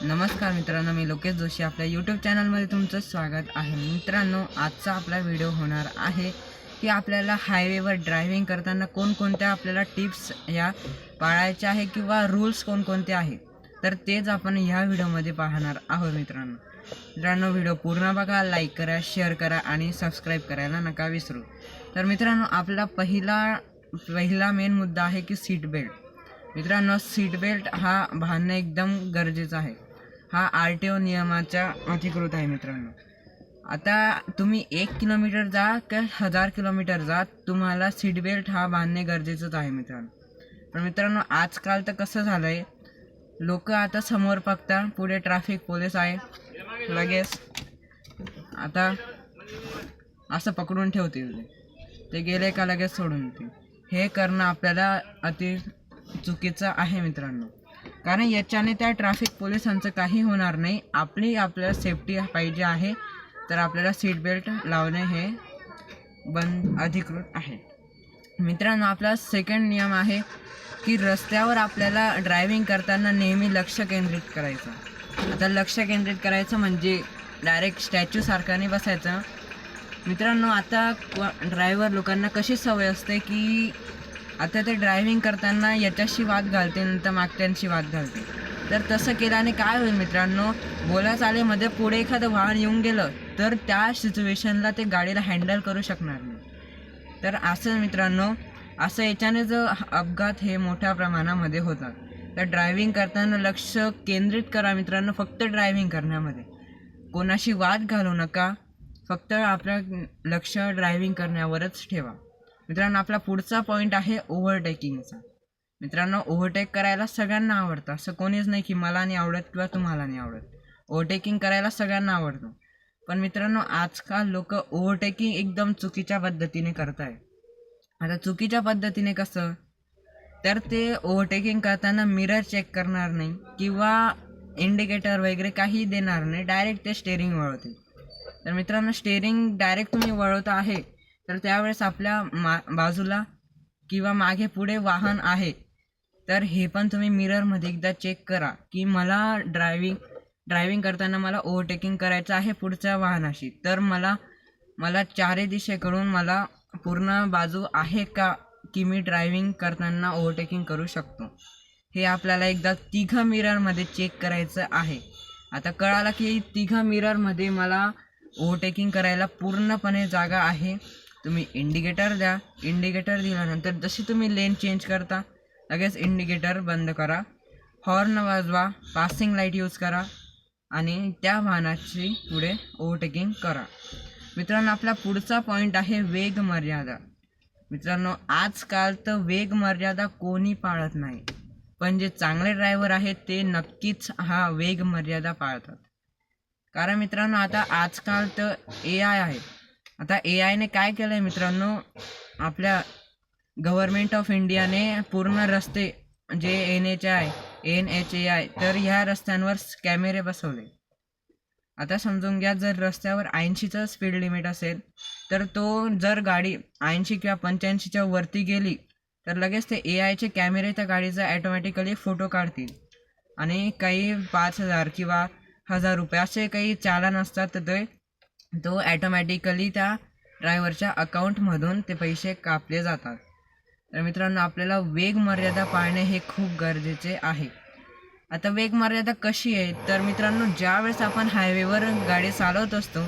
नमस्कार मित्रांनो, मी लोकेश जोशी आपल्या यूट्यूब चॅनलमध्ये तुमचं स्वागत आहे. मित्रांनो, आजचा आपला व्हिडिओ होणार आहे की आपल्याला हायवेवर ड्रायव्हिंग करताना कोणकोणत्या आपल्याला टिप्स या पाळायच्या आहे किंवा रूल्स कोणकोणते आहेत, तर तेच आपण ह्या व्हिडिओमध्ये पाहणार आहोत. मित्रांनो व्हिडिओ पूर्ण बघा, लाईक करा, शेअर करा आणि सबस्क्राईब करायला नका विसरू. तर मित्रांनो, आपला पहिला मेन मुद्दा आहे की सीट बेल्ट. मित्रांनो, सीट बेल्ट हा बांधणं एकदम गरजेचं आहे. हा RTO नियमाच्या अधिकृत आहे. मित्रांनो, आता तुम्ही 1 किलोमीटर जा का 1000 किलोमीटर जा, तुम्हाला सीट बेल्ट हा बांधणे गरजेचंच आहे. पण मित्रांनो, आजकाल तर कसं झालं आहे, लोक आता समोर बघता, पुढे ट्रॅफिक पोलीस आहे, लगेच आता असं पकडून ठेवतील, ते गेले का लगेच सोडून देतील. हे करणं आपल्याला अति चुकीचं आहे मित्रांनो, कारण याच्याने त्या ट्रॅफिक पोलिसांचं काही होणार नाही. आपल्याला सेफ्टी पाहिजे आहे, तर आपल्याला सीट बेल्ट लावणे हे अधिकृत आहे. मित्रांनो, आपला सेकंड नियम आहे की रस्त्यावर आपल्याला ड्रायव्हिंग करताना नेहमी लक्ष केंद्रित करायचं. आता लक्ष केंद्रित करायचं म्हणजे डायरेक्ट स्टॅच्यूसारखा नाही बसायचं. मित्रांनो, आता ड्रायव्हर लोकांना कशी सवय असते की आता ते ड्रायव्हिंग करताना याच्याशी वाद घालते, नंतर मागच्यांशी वाद घालते. तर तसं केल्याने काय होईल मित्रांनो, बोलाचालीमध्ये पुढे एखादं वाहन येऊन गेलं तर त्या सिच्युएशनला ते गाडीला हँडल करू शकणार नाही. तर असं मित्रांनो, असं याच्याने जो अपघात हे मोठ्या प्रमाणामध्ये होतात. तर ड्रायव्हिंग करताना लक्ष केंद्रित करा मित्रांनो, फक्त ड्रायव्हिंग करण्यामध्ये. कोणाशी वाद घालू नका, फक्त आपलं लक्ष ड्रायव्हिंग करण्यावरच ठेवा. मित्रांनो, आपला पुढचा पॉईंट आहे ओव्हरटेकिंगचा. मित्रांनो, ओव्हरटेक करायला सगळ्यांना आवडतं, असं कोणीच नाही की मला नाही आवडत किंवा तुम्हाला नाही आवडत. ओव्हरटेकिंग करायला सगळ्यांना आवडतं. पण मित्रांनो, आजकाल लोक ओव्हरटेकिंग एकदम चुकीच्या पद्धतीने करत आहे. आता चुकीच्या पद्धतीने कसं, तर ते ओव्हरटेकिंग करताना मिरर चेक करणार नाही किंवा इंडिकेटर वगैरे काही देणार नाही, डायरेक्ट ते स्टेअरिंग वळवतील. तर मित्रांनो, स्टेअरिंग डायरेक्ट तुम्ही वळवता आहे, तर त्यावेळेस आपल्या बाजूला किंवा मागे पुढे वाहन आहे, तर हे पण तुम्ही मिररमध्ये एकदा चेक करा की मला ड्रायव्हिंग करताना मला ओव्हरटेकिंग करायचं आहे पुढच्या वाहनाशी, तर मला चारही दिशेकडून मला पूर्ण बाजू आहे का की मी ड्रायव्हिंग करताना ओव्हरटेकिंग करू शकतो. हे आपल्याला एकदा तिघं मिररमध्ये चेक करायचं आहे. आता कळालं की तिघं मिररमध्ये मला ओव्हरटेकिंग करायला पूर्णपणे जागा आहे. तुम्ही इंडिकेटर द्या. इंडिकेटर दिल्यानंतर जशी तुम्ही लेन चेंज करता, लगेच इंडिकेटर बंद करा, हॉर्न वाजवा, पासिंग लाईट यूज करा आणि त्या वाहनाची पुढे ओव्हरटेकिंग करा. मित्रांनो, आपला पुढचा पॉईंट आहे वेग मर्यादा. मित्रांनो, आजकाल तर वेग मर्यादा कोणी पाळत नाही, पण जे चांगले ड्रायव्हर आहेत ते नक्कीच हा वेग मर्यादा पाळतात. कारण मित्रांनो, आता आजकाल तर AI आहे. आता AIने काय केलं आहे मित्रांनो, आपल्या गव्हर्मेंट ऑफ इंडियाने पूर्ण रस्ते जे NHAI तर ह्या रस्त्यांवर कॅमेरे बसवले. आता समजून घ्या, जर रस्त्यावर 80चं स्पीड लिमिट असेल, तर तो जर गाडी 80 किंवा 85च्या वरती गेली, तर लगेच ते AIचे कॅमेरे त्या गाडीचा ॲटोमॅटिकली फोटो काढतील आणि काही 5000 किंवा 1000 रुपये असे काही चालान असतात, तर तो ॲटोमॅटिकली त्या ड्रायव्हरच्या अकाउंटमधून ते पैसे कापले जातात. तर मित्रांनो, आपल्याला वेग मर्यादा पाळणे हे खूप गरजेचे आहे. आता वेग मर्यादा कशी आहे, तर मित्रांनो, ज्या वेळेस आपण हायवेवर गाडी चालवत असतो,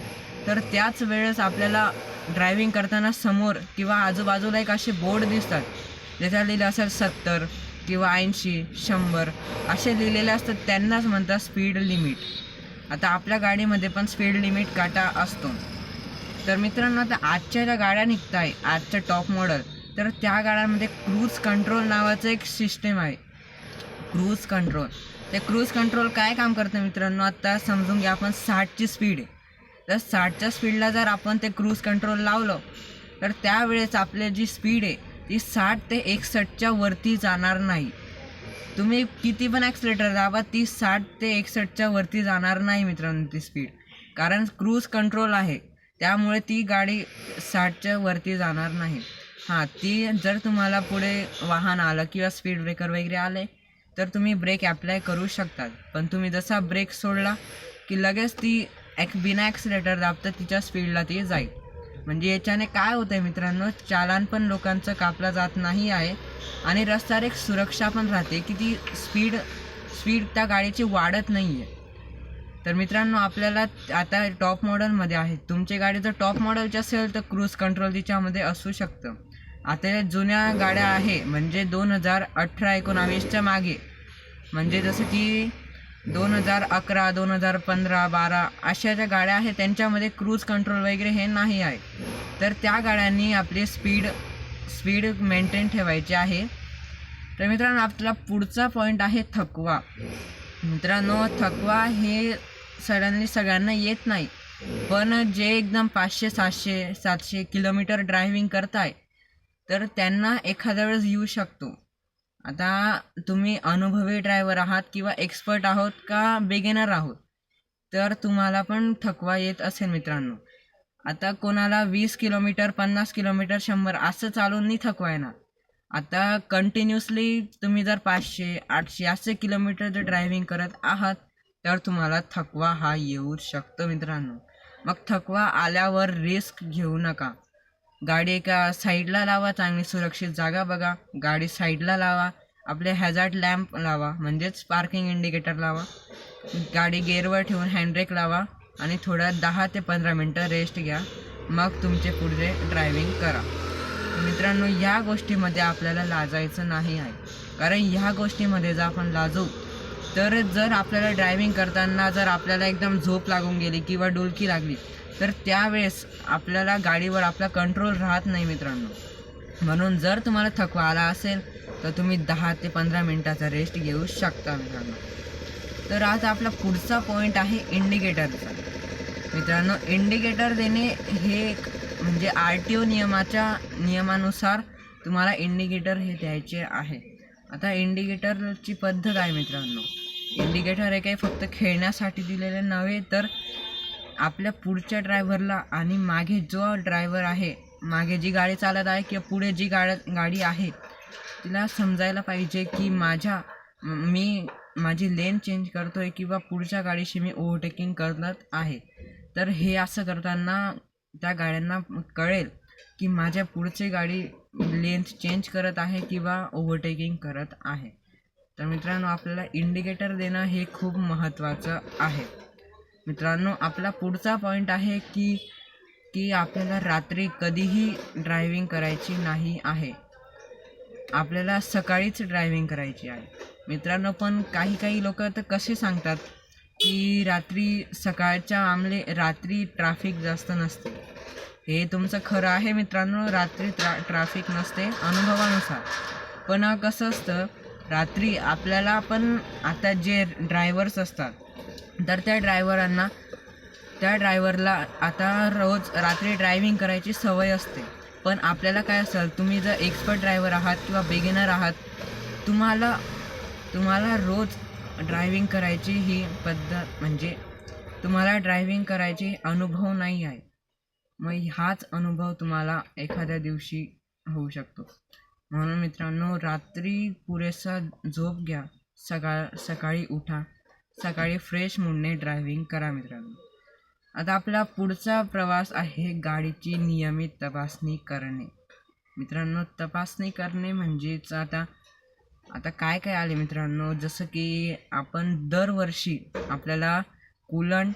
तर त्याच वेळेस आपल्याला ड्रायव्हिंग करताना समोर किंवा आजूबाजूला एक असे बोर्ड दिसतात, ज्याच्यावर लिहिलं असेल 70 किंवा 80, 100 असे लिहिलेले असतात. त्यांनाच म्हणतात स्पीड लिमिट. आता आपल्या गाडीमध्ये पण स्पीड लिमिट काटा असतो. तर मित्रांनो, आता आजच्या ज्या गाड्या निघत आहे, आजच्या टॉप मॉडेल, तर त्या गाड्यांमध्ये क्रूज कंट्रोल नावाचं एक सिस्टीम आहे. क्रूज कंट्रोल, ते क्रूज कंट्रोल काय काम करतं मित्रांनो, आता समजून घ्या, आपण 60ची स्पीड आहे, तर 60च्या स्पीडला जर आपण ते क्रूज कंट्रोल लावलं, तर त्यावेळेस आपली जी स्पीड आहे ती 60 ते 61च्या वरती जाणार नाही. तुम्ही किती पण ॲक्सिलेटर दाबा, ती 60 ते 61च्या वरती जाणार नाही मित्रांनो ती स्पीड, कारण क्रूज कंट्रोल आहे, त्यामुळे ती गाडी 60च्या वरती जाणार नाही. ती जर तुम्हाला पुढे वाहन आलं किंवा स्पीड ब्रेकर वगैरे आले, तर तुम्ही ब्रेक ॲप्लाय करू शकतात. पण तुम्ही जसा ब्रेक सोडला की लगेच ती बिना ॲक्सिलेटर दाबता तिच्या स्पीडला ती जाईल. म्हणजे याच्याने काय होतं आहे मित्रांनो, चालान पण लोकांचं कापला जात नाही आहे आणि रस्त्यावर एक सुरक्षा पण राहते की ती स्पीड त्या गाडीची वाढत नाही आहे. तर मित्रांनो, आपल्याला आता टॉप मॉडेलमध्ये आहे. तुमची गाडी जर टॉप मॉडेलची असेल तर क्रूज कंट्रोल तिच्यामध्ये असू शकतं. आता जुन्या गाड्या आहे म्हणजे 2018-19च्या मागे, म्हणजे जसं की 2011, 2015, 12 अशा ज्या गाड्या आहेत त्यांच्यामध्ये क्रूज कंट्रोल वगैरे हे नाही आहे. तर त्या गाड्यांनी आपली स्पीड मेंटेन ठेवायची आहे. तर मित्रांनो, आपला पुढचा पॉईंट आहे थकवा. मित्रांनो, थकवा हे सडनली सगळ्यांना येत नाही, पण जे एकदम 500, 600, 700 किलोमीटर ड्रायव्हिंग करताय तर त्यांना एखाद्या वेळेस येऊ शकतो. आता तुम्ही अनुभवी ड्रायव्हर आहात किंवा एक्सपर्ट आहोत का बिगिनर आहोत, तर तुम्हाला पण थकवा येत असेल मित्रांनो. आता कोणाला 20 किलोमीटर, 50 किलोमीटर, 100 असं चालून नाही थकवा येणार. आता कंटिन्युअसली तुम्ही जर 500, 800 असे किलोमीटर जर ड्रायव्हिंग करत आहात तर तुम्हाला थकवा हा येऊ शकतो मित्रांनो. मग थकवा आल्यावर रिस्क घेऊ नका. गाडी एका साईडला लावा, चांगली सुरक्षित जागा बघा, गाडी साईडला लावा, आपले हॅझार्ड लॅम्प लावा म्हणजेच पार्किंग इंडिकेटर लावा, गाडी गेअरवर ठेवून हँडब्रेक लावा आणि थोडा 10 ते 15 मिनटं रेस्ट घ्या, मग तुमचे पुढे ड्रायव्हिंग करा. मित्रांनो, ह्या गोष्टीमध्ये आपल्याला लाजायचं नाही आहे, कारण ह्या गोष्टीमध्ये जर आपण लाजू तर जर आपल्याला ड्रायव्हिंग करताना जर आपल्याला एकदम झोप लागून गेली किंवा डुलकी लागली तर त्यावेळेस आपल्याला गाडीवर आपला कंट्रोल राहत नाही मित्रांनो. म्हणून जर तुम्हाला थकवा आला असेल तर तुम्ही 10 ते 15 मिनटाचा रेस्ट घेऊ शकता मित्रांनो. तर आज आपला पुढचा पॉईंट आहे इंडिकेटरचा. मित्रांनो, इंडिकेटर देणे हे एक म्हणजे RTO नियमानुसार तुम्हाला इंडिकेटर हे द्यायचे आहे. आता इंडिकेटरची पद्धत आहे मित्रांनो. इंडिकेटर हे काही फक्त खेळण्यासाठी दिलेले नव्हे, तर आपल्या पुढच्या ड्रायव्हरला आणि मागे जो ड्रायव्हर आहे, मागे जी गाडी चालत आहे किंवा पुढे जी गाडी आहे तिला समजायला पाहिजे की माझी लेन चेंज करतोय किंवा पुढच्या गाडीशी मी ओव्हरटेकिंग करत आहे. तर हे असं करताना त्या गाड्यांना कळेल की माझ्या पुढची गाडी लेन्थ चेंज करत आहे किंवा ओव्हरटेकिंग करत आहे. तर मित्रांनो, आपल्याला इंडिकेटर देणं हे खूप महत्त्वाचं आहे. मित्रांनो, आपला पुढचा पॉईंट आहे की आपल्याला रात्री कधीही ड्रायव्हिंग करायची नाही आहे. आपल्याला सकाळीच ड्रायव्हिंग करायची आहे मित्रांनो. पण काही लोक तर कसे सांगतात की रात्री ट्रॅफिक जास्त नसते. हे तुमचं खरं आहे मित्रांनो, रात्री ट्रॅफिक नसते अनुभवानुसार. पण कसं असतं, रात्री आपल्याला पण आता जे ड्रायव्हर्स असतात तर त्या ड्रायव्हरला आता रोज रात्री ड्रायव्हिंग करायची सवय असते. पण आपल्याला काय असेल, तुम्ही जर एक्सपर्ट ड्रायव्हर आहात किंवा बिगिनर आहात, तुम्हाला रोज ड्रायव्हिंग करायची ही पद्धत म्हणजे तुम्हाला ड्रायव्हिंग करायची अनुभव नाही आहे. मग हाच अनुभव तुम्हाला एखाद्या दिवशी होऊ शकतो. म्हणून मित्रांनो, रात्री पुरेसा झोप घ्या, सकाळी उठा, सकाळी फ्रेश मूडने ड्रायव्हिंग करा मित्रांनो. आता आपला पुढचा प्रवास आहे गाडीची नियमित तपासणी करणे. मित्रांनो, तपासणी करणे म्हणजेच आता काय आले मित्रांनो, जसं की आपण दरवर्षी आपल्याला कूलंट,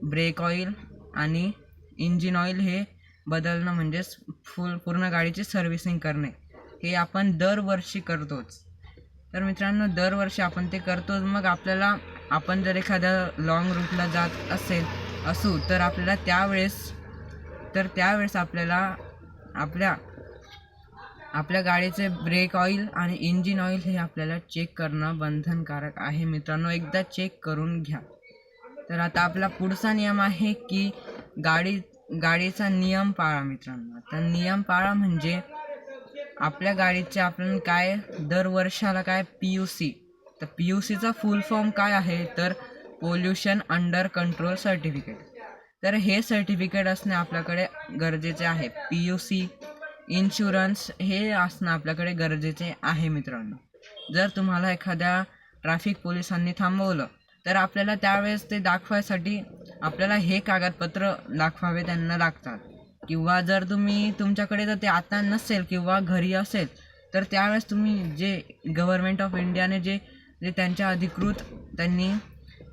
ब्रेक ऑइल आणि इंजिन ऑइल हे बदलणं म्हणजेच पूर्ण गाडीची सर्व्हिसिंग करणे हे आपण दरवर्षी करतोच. तर मित्रांनो, दरवर्षी आपण ते करतोच. मग आपण जर एखाद्या लॉंग रूटला जात असू तर आपल्याला त्यावेळेस आपल्याला आपल्या गाडीचे ब्रेक ऑइल आणि इंजिन ऑइल हे आपल्याला चेक करणं बंधनकारक आहे मित्रांनो. एकदा चेक करून घ्या. तर आता आपला पुढचा नियम आहे की गाडीचा नियम पाळा मित्रांनो. तर नियम पाळा म्हणजे आपल्या गाडीचे आपण काय दर वर्षाला काय PUC, तर PUCचा फुल फॉर्म काय आहे तर पोल्युशन अंडर कंट्रोल सर्टिफिकेट. तर हे सर्टिफिकेट असणे आपल्याकडे गरजेचे आहे. PUC, इन्शुरन्स हे असणं आपल्याकडे गरजेचे आहे मित्रांनो. जर तुम्हाला एखाद्या ट्रॅफिक पोलिसांनी थांबवलं, तर आपल्याला त्यावेळेस ते दाखवायसाठी आपल्याला हे कागदपत्र दाखवावे त्यांना लागतात. किंवा जर तुमच्याकडे जर ते आता नसेल किंवा घरी असेल, तर त्यावेळेस तुम्ही जे गव्हर्नमेंट ऑफ इंडियाने जे जे त्यांच्या अधिकृत त्यांनी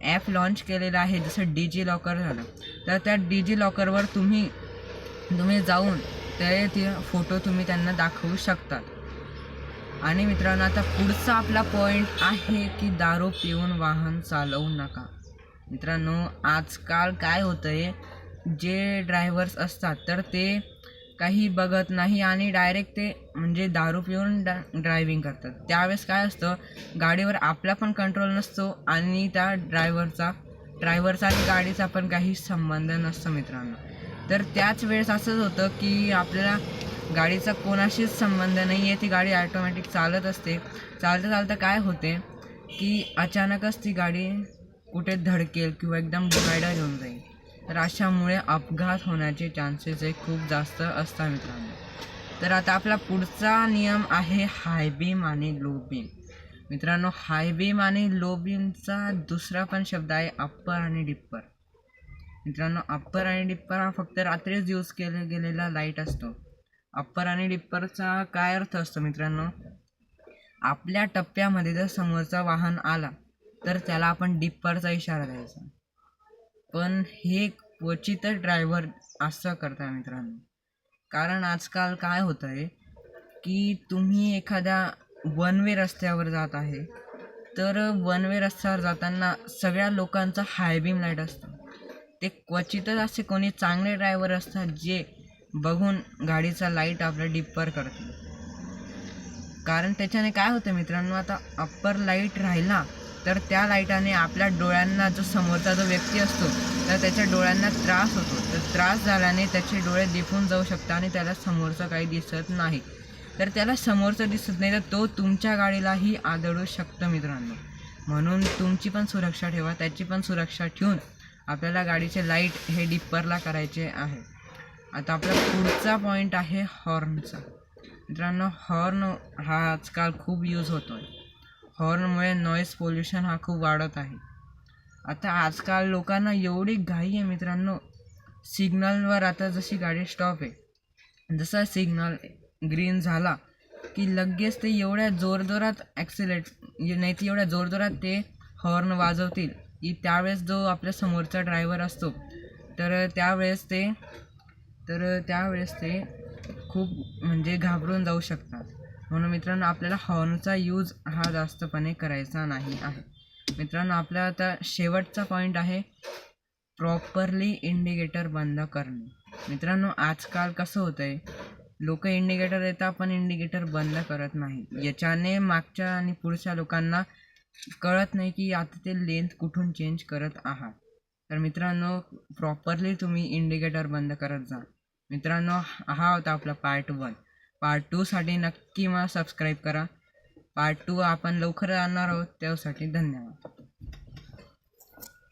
ॲप लॉन्च केलेलं आहे, जसं डिजिलॉकर झालं, तर त्या डिजिलॉकरवर तुम्ही जाऊन ते फोटो तुम्ही त्यांना दाखवू शकतात. आणि मित्रांनो, आता पुढचा आपला पॉईंट आहे की दारू पिऊन वाहन चालवू नका. मित्रांनो, आजकाल काय होतं आहे, जे ड्रायव्हर्स असतात तर ते काही बघत नाही आणि डायरेक्ट ते म्हणजे दारू पिऊन ड्रायव्हिंग करतात. त्यावेळेस काय असतं, गाडीवर आपला पण कंट्रोल नसतो आणि त्या ड्रायव्हरचा आणि गाडीचा पण काही संबंध नसतो मित्रांनो. तर त्याच वेळेस असंच होतं की आपल्याला गाडीचा कोणाशीच संबंध नाही आहे, ती गाडी ॲटोमॅटिक चालत असते. चालता काय होते की अचानकच ती गाडी कुठे धडकेल किंवा एकदम डिवायडर घेऊन जाईल. तर अशामुळे अपघात होण्याचे चान्सेस हे खूप जास्त असतात मित्रांनो. तर आता आपला पुढचा नियम आहे हाय बीम आणि लो बीम. मित्रांनो, हाय बीम आणि लो बीमचा दुसरा पण शब्द आहे अप्पर आणि डिप्पर. मित्रांनो, अप्पर आणि डिप्पर हा फक्त रात्रीच यूज गेलेला लाईट असतो. अप्पर आणि डिप्परचा काय अर्थ असतो मित्रांनो, आपल्या टप्प्यामध्ये जर समोरचा वाहन आला तर त्याला आपण डिप्परचा इशारा द्यायचा. पण हे क्वचितच ड्रायव्हर असं करतात मित्रांनो. कारण आजकाल काय होतं आहे की तुम्ही एखाद्या वन वे रस्त्यावर जात आहे, तर वन वे रस्त्यावर जाताना सगळ्या लोकांचा हाय बीम लाईट असतो. ते क्वचितच असे कोणी चांगले ड्रायव्हर असतात जे बघून गाडीचा लाईट आपला डिप्पर करतील. कारण त्याच्याने काय होतं मित्रांनो, आता अप्पर लाईट राहिला तर त्या लाईटाने आपल्या डोळ्यांना जो समोरचा जो व्यक्ती असतो तर त्याच्या डोळ्यांना त्रास होतो. तर त्रास झाल्याने त्याचे डोळे दिपून जाऊ शकतात आणि त्याला समोरचं काही दिसत नाही. तर त्याला समोरचं दिसत नाही तर तो तुमच्या गाडीलाही आदळू शकतं मित्रांनो. म्हणून तुमची पण सुरक्षा ठेवा, त्याची पण सुरक्षा ठेवून आपल्याला गाडीचे लाईट हे डिप्परला करायचे आहे. आता आपला पुढचा पॉईंट आहे हॉर्नचा. मित्रांनो, हॉर्न हा आजकाल खूप यूज होतो आहे. हॉर्नमुळे नॉईज पोल्युशन हा खूप वाढत आहे. आता आजकाल लोकांना एवढी घाई आहे मित्रांनो, सिग्नलवर आता जशी गाडी स्टॉप आहे, जसा सिग्नल ग्रीन झाला की लगेच ते एवढ्या जोरजोरात नाही ते एवढ्या जोरजोरात ते हॉर्न वाजवतील की त्यावेळेस जो आपल्या समोरचा ड्रायव्हर असतो तर त्यावेळेस ते खूप म्हणजे घाबरून जाऊ शकतात. म्हणून मित्रांनो, आपल्याला हॉर्नचा यूज हा जास्तपणे करायचा नाही आहे. मित्रांनो, आपला आता शेवटचा पॉईंट आहे प्रॉपरली इंडिकेटर बंद करणे. मित्रांनो, आजकाल कसं होतं आहे, लोक इंडिकेटर देतात पण इंडिकेटर बंद करत नाही. याच्याने मागच्या आणि पुढच्या लोकांना कळत नाही की आता ते लेंथ कुठून चेंज करत आहात. तर मित्रांनो, प्रॉपरली तुम्ही इंडिकेटर बंद करत जा. मित्रांनो, हा होता आपला पार्ट 1. पार्ट 2साठी नक्की मला सबस्क्राईब करा. पार्ट 2 आपण लवकर आणणार आहोत. त्यासाठी धन्यवाद.